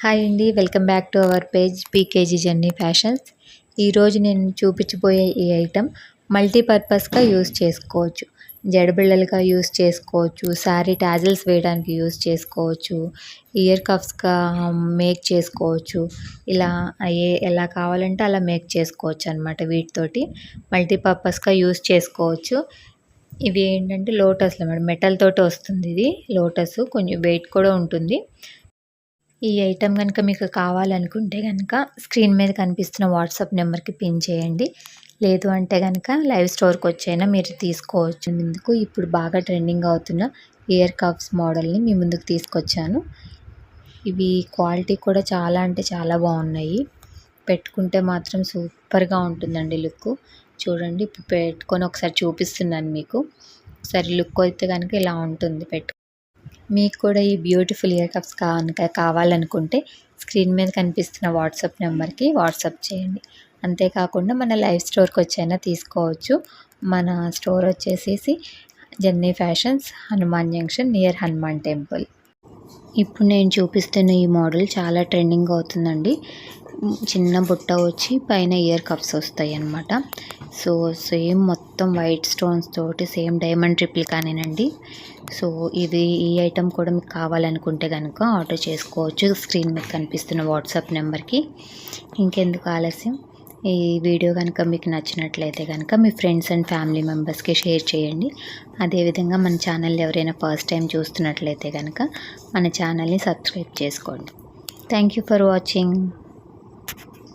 Hi అండి. Welcome back to our page pkg journey fashions. ఈరోజు నేను చూపించబోయే ఈ ఐటెం మల్టీపర్పస్గా యూస్ చేసుకోవచ్చు. జడబిళ్ళలుగా యూస్ చేసుకోవచ్చు, శారీ టాజిల్స్ వేయడానికి యూస్ చేసుకోవచ్చు, ఇయర్ కప్స్గా మేక్ చేసుకోవచ్చు. ఇలా ఎలా కావాలంటే అలా మేక్ చేసుకోవచ్చు అనమాట. వీటితోటి మల్టీపర్పస్గా యూస్ చేసుకోవచ్చు. ఇవి ఏంటంటే లోటస్లు మేడం, మెటల్ తోటి వస్తుంది. ఇది లోటస్ కొంచెం వెయిట్ కూడా ఉంటుంది. ఈ ఐటెం కనుక మీకు కావాలనుకుంటే కనుక స్క్రీన్ మీద కనిపిస్తున్న వాట్సాప్ నెంబర్కి పిన్ చేయండి. లేదు అంటే కనుక లైవ్ స్టోర్కి వచ్చైనా మీరు తీసుకోవచ్చు. ముందుకు ఇప్పుడు బాగా ట్రెండింగ్ అవుతున్న ఇయర్ కప్స్ మోడల్ని మీ ముందుకు తీసుకొచ్చాను. ఇవి క్వాలిటీ కూడా చాలా అంటే చాలా బాగున్నాయి. పెట్టుకుంటే మాత్రం సూపర్గా ఉంటుందండి లుక్. చూడండి, ఇప్పుడు పెట్టుకొని ఒకసారి చూపిస్తున్నాను మీకు. ఒకసారి లుక్ అయితే కనుక ఇలా ఉంటుంది. మీకు కూడా ఈ బ్యూటిఫుల్ ఇయర్ కప్స్ కనుక కావాలనుకుంటే స్క్రీన్ మీద కనిపిస్తున్న వాట్సాప్ నెంబర్కి వాట్సాప్ చేయండి. అంతేకాకుండా మన లైవ్ స్టోర్కి వచ్చైనా తీసుకోవచ్చు. మన స్టోర్ వచ్చేసేసి journey fashions, Hanuman junction near Hanuman temple. ఇప్పుడు నేను చూపిస్తున్న ఈ మోడల్ చాలా ట్రెండింగ్ అవుతుందండి. చిన్న బుట్ట వచ్చి పైన ఇయర్ కప్స్ వస్తాయి అన్నమాట. సో సేమ్ మొత్తం వైట్ స్టోన్స్ తోటి సేమ్ డైమండ్ ట్రిప్లికానేనండి. సో ఈ ఐటెం కూడా మీకు కావాలనుకుంటే కనుక ఆర్డర్ చేసుకోవచ్చు స్క్రీన్ మీద కనిపిస్తున్న వాట్సాప్ నెంబర్కి. ఇంకెందుకు ఆలస్యం, ఈ వీడియో కనుక మీకు నచ్చినట్లయితే కనుక మీ ఫ్రెండ్స్ అండ్ ఫ్యామిలీ మెంబర్స్కి షేర్ చేయండి. అదేవిధంగా మన ఛానల్ ఎవరైనా ఫస్ట్ టైం చూస్తున్నట్లయితే కనుక మన ఛానల్ని సబ్స్క్రైబ్ చేసుకోండి. Thank you for watching.